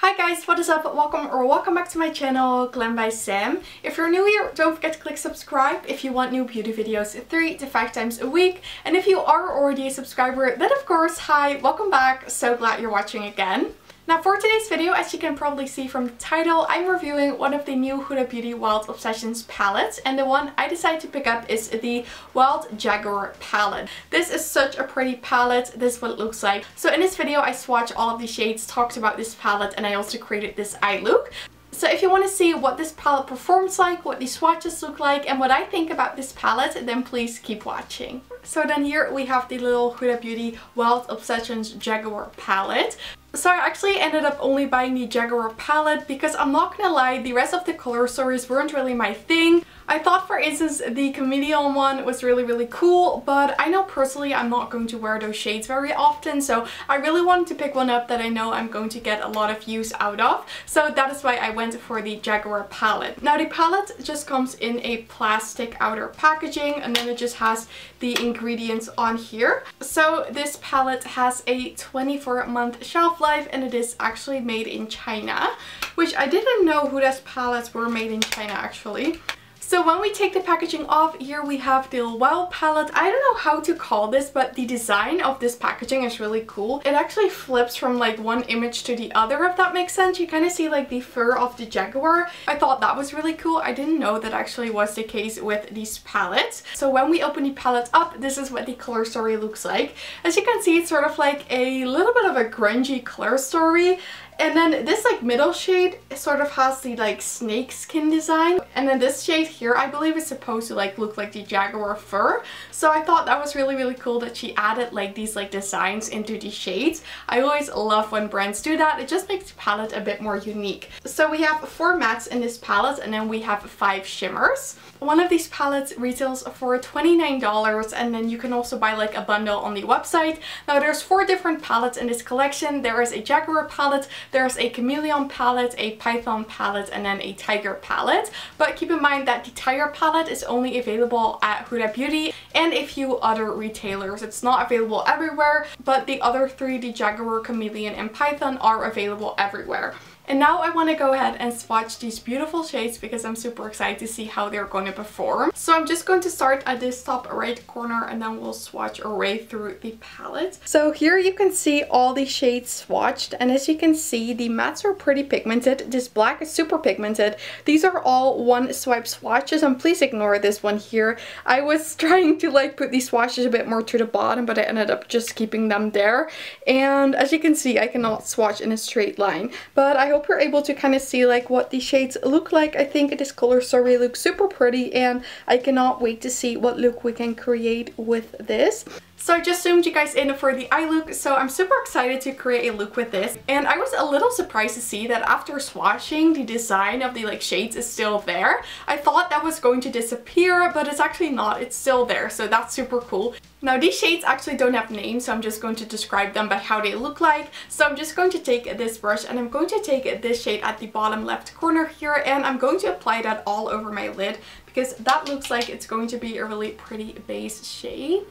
Hi guys, what is up? Welcome back to my channel, Glam by Sam. If you're new here, don't forget to click subscribe if you want new beauty videos 3 to 5 times a week. And if you are already a subscriber, then of course, hi, welcome back. So glad you're watching again. Now for today's video, as you can probably see from the title, I'm reviewing one of the new Huda Beauty Wild Obsessions palettes, and the one I decided to pick up is the Wild Jaguar Palette. This is such a pretty palette. This is what it looks like. So in this video I swatched all of the shades, talked about this palette, and I also created this eye look. So if you want to see what this palette performs like, what these swatches look like, and what I think about this palette, then please keep watching. So then here we have the little Huda Beauty Wild Obsessions Jaguar Palette. So I actually ended up only buying the Jaguar palette because I'm not gonna lie, the rest of the color stories weren't really my thing. I thought, for instance, the chameleon one was really cool, but I know personally I'm not going to wear those shades very often, so I really wanted to pick one up that I know I'm going to get a lot of use out of. So that is why I went for the Jaguar palette. Now the palette just comes in a plastic outer packaging, and then it just has the ingredients on here. So this palette has a 24-month shelf life, and it is actually made in China, which I didn't know Huda's palettes were made in China actually. So when we take the packaging off, here we have the Wild palette. I don't know how to call this, but the design of this packaging is really cool. It actually flips from like one image to the other, if that makes sense. You kind of see like the fur of the jaguar. I thought that was really cool. I didn't know that actually was the case with these palettes. So when we open the palette up, this is what the color story looks like. As you can see, it's sort of like a little bit of a grungy color story. And then this like middle shade sort of has the like snake skin design. And then this shade here, I believe, is supposed to like look like the jaguar fur. So I thought that was really cool that she added like these like designs into the shades. I always love when brands do that. It just makes the palette a bit more unique. So we have 4 mattes in this palette, and then we have 5 shimmers. One of these palettes retails for $29, and then you can also buy like a bundle on the website. Now there's 4 different palettes in this collection. There is a jaguar palette, there's a chameleon palette, a python palette, and then a tiger palette. But keep in mind that the tiger palette is only available at Huda Beauty and a few other retailers. It's not available everywhere, but the other 3, the jaguar, chameleon, and python, are available everywhere. And now I want to go ahead and swatch these beautiful shades because I'm super excited to see how they're going to perform. So I'm just going to start at this top right corner, and then we'll swatch our way through the palette. So here you can see all the shades swatched, and as you can see, the mattes are pretty pigmented. This black is super pigmented. These are all one swipe swatches, and please ignore this one here. I was trying to like put these swatches a bit more to the bottom, but I ended up just keeping them there. And as you can see, I cannot swatch in a straight line, but I hope you're able to kind of see like what the shades look like. I think this color story looks super pretty, and I cannot wait to see what look we can create with this. So I just zoomed you guys in for the eye look, so I'm super excited to create a look with this. And I was a little surprised to see that after swatching, the design of the like shades is still there. I thought that was going to disappear, but it's actually not. It's still there, so that's super cool. Now these shades actually don't have names, so I'm just going to describe them by how they look like. So I'm just going to take this brush, and I'm going to take this shade at the bottom left corner here, and I'm going to apply that all over my lid because that looks like it's going to be a really pretty base shade.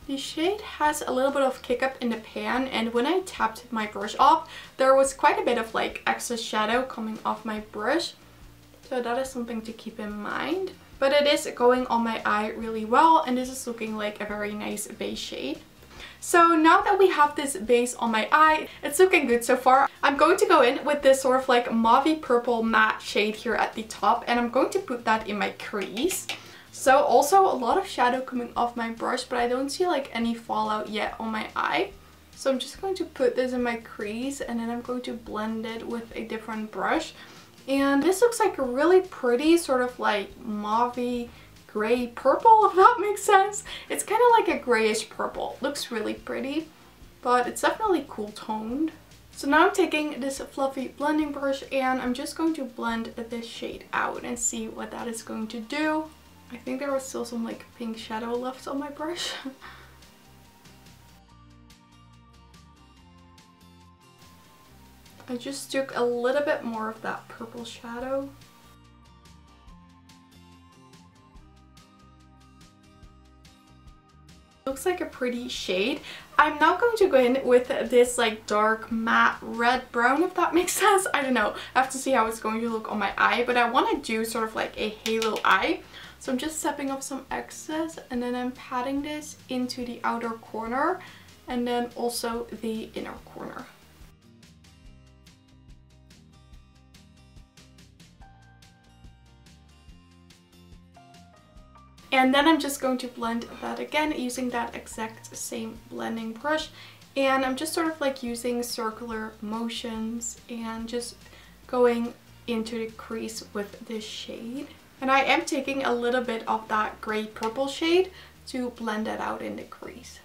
The shade has a little bit of kick up in the pan, and when I tapped my brush off, there was quite a bit of like excess shadow coming off my brush. So that is something to keep in mind. But it is going on my eye really well, and this is looking like a very nice base shade. So now that we have this base on my eye, it's looking good so far. I'm going to go in with this sort of like mauvey purple matte shade here at the top, and I'm going to put that in my crease. So also a lot of shadow coming off my brush, but I don't see like any fallout yet on my eye. So I'm just going to put this in my crease, and then I'm going to blend it with a different brush. And this looks like a really pretty sort of like mauvey gray purple, if that makes sense. It's kind of like a grayish purple. Looks really pretty, but it's definitely cool toned. So now I'm taking this fluffy blending brush, and I'm just going to blend this shade out and see what that is going to do. I think there was still some like pink shadow left on my brush. I just took a little bit more of that purple shadow. looks like a pretty shade. I'm now going to go in with this like dark matte red brown, if that makes sense. I don't know. I have to see how it's going to look on my eye, but I want to do sort of like a halo eye. So I'm just stepping off some excess and then I'm patting this into the outer corner and then also the inner corner. And then I'm just going to blend that again using that exact same blending brush. And I'm just sort of like using circular motions and just going into the crease with this shade. And I am taking a little bit of that gray purple shade to blend that out in the crease.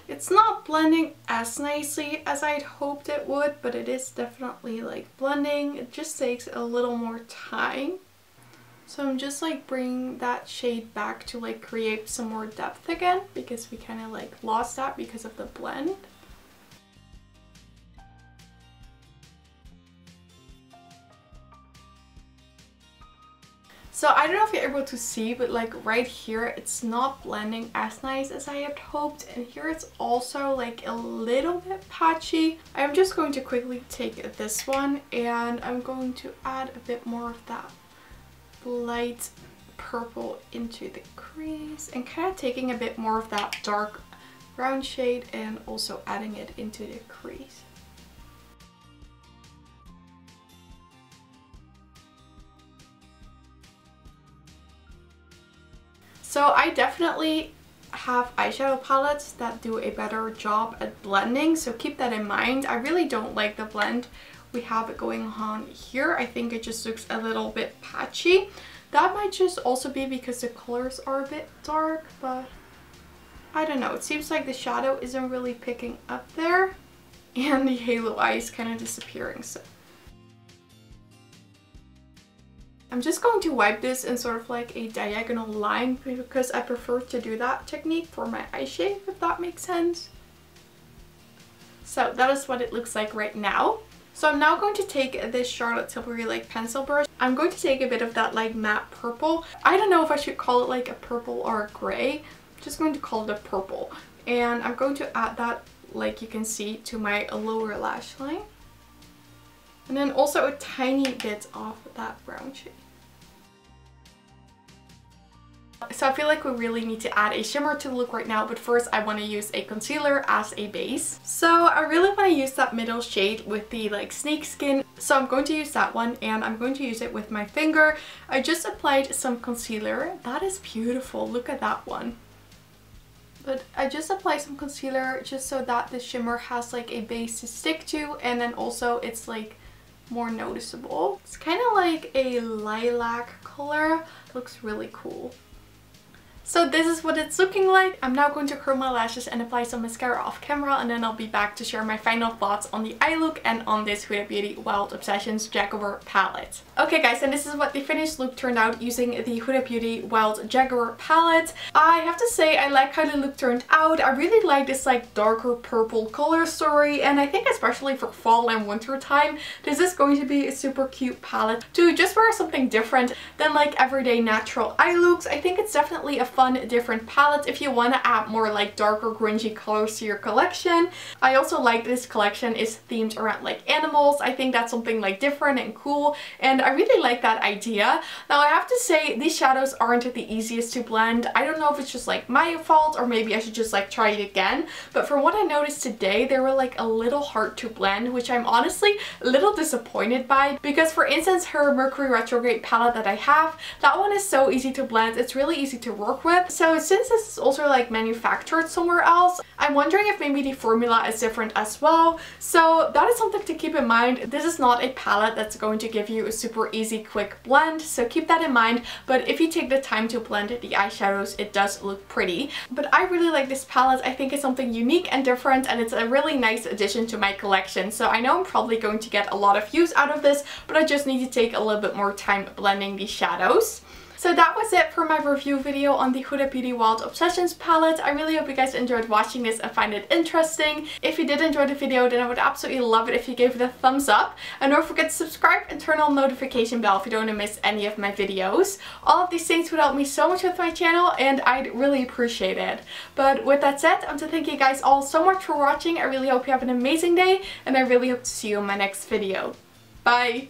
It's not blending as nicely as I'd hoped it would, but it is definitely like blending. It just takes a little more time. So I'm just like bringing that shade back to like create some more depth again, because we kind of like lost that because of the blend. So I don't know if you're able to see, but like right here, it's not blending as nice as I had hoped. And here it's also like a little bit patchy. I'm just going to quickly take this one and I'm going to add a bit more of that light purple into the crease and kind of taking a bit more of that dark brown shade and also adding it into the crease. So I definitely have eyeshadow palettes that do a better job at blending, so keep that in mind. I really don't like the blend we have going on here. I think it just looks a little bit patchy. That might just also be because the colors are a bit dark, but I don't know. It seems like the shadow isn't really picking up there and the halo eye is kind of disappearing. So I'm just going to wipe this in sort of like a diagonal line because I prefer to do that technique for my eye shape, if that makes sense. So that is what it looks like right now. So I'm now going to take this Charlotte Tilbury like pencil brush. I'm going to take a bit of that like matte purple. I don't know if I should call it like a purple or a gray. I'm just going to call it a purple. And I'm going to add that, like you can see, to my lower lash line. And then also a tiny bit of that brown shade. So I feel like we really need to add a shimmer to the look right now, but first I want to use a concealer as a base. So I really want to use that middle shade with the like snakeskin. So I'm going to use that one and I'm going to use it with my finger. I just applied some concealer. That is beautiful. Look at that one. But I just applied some concealer just so that the shimmer has like a base to stick to, and then also it's like more noticeable. It's kind of like a lilac color. Looks really cool. So this is what it's looking like. I'm now going to curl my lashes and apply some mascara off camera, and then I'll be back to share my final thoughts on the eye look and on this Huda Beauty Wild Obsessions Jaguar palette. Okay guys, and this is what the finished look turned out using the Huda Beauty Wild Jaguar palette. I have to say I like how the look turned out. I really like this like darker purple color story, and I think especially for fall and winter time, this is going to be a super cute palette to just wear something different than like everyday natural eye looks. I think it's definitely a fun different palette if you want to add more like darker grungy colors to your collection. I also like this collection is themed around like animals. I think that's something like different and cool, and I really like that idea. Now I have to say these shadows aren't the easiest to blend. I don't know if it's just like my fault or maybe I should just like try it again, but from what I noticed today they were like a little hard to blend, which I'm honestly a little disappointed by, because for instance her Mercury Retrograde palette that I have, that one is so easy to blend. It's really easy to work with. So since this is also like manufactured somewhere else, I'm wondering if maybe the formula is different as well. So that is something to keep in mind. This is not a palette that's going to give you a super easy quick blend, so keep that in mind. But if you take the time to blend the eyeshadows, it does look pretty. But I really like this palette. I think it's something unique and different, and it's a really nice addition to my collection. So I know I'm probably going to get a lot of use out of this, but I just need to take a little bit more time blending these shadows. So that was it for my review video on the Huda Beauty Wild Obsessions palette. I really hope you guys enjoyed watching this and find it interesting. If you did enjoy the video, then I would absolutely love it if you gave it a thumbs up. And don't forget to subscribe and turn on the notification bell if you don't want to miss any of my videos. All of these things would help me so much with my channel and I'd really appreciate it. But with that said, I want to thank you guys all so much for watching. I really hope you have an amazing day and I really hope to see you in my next video. Bye!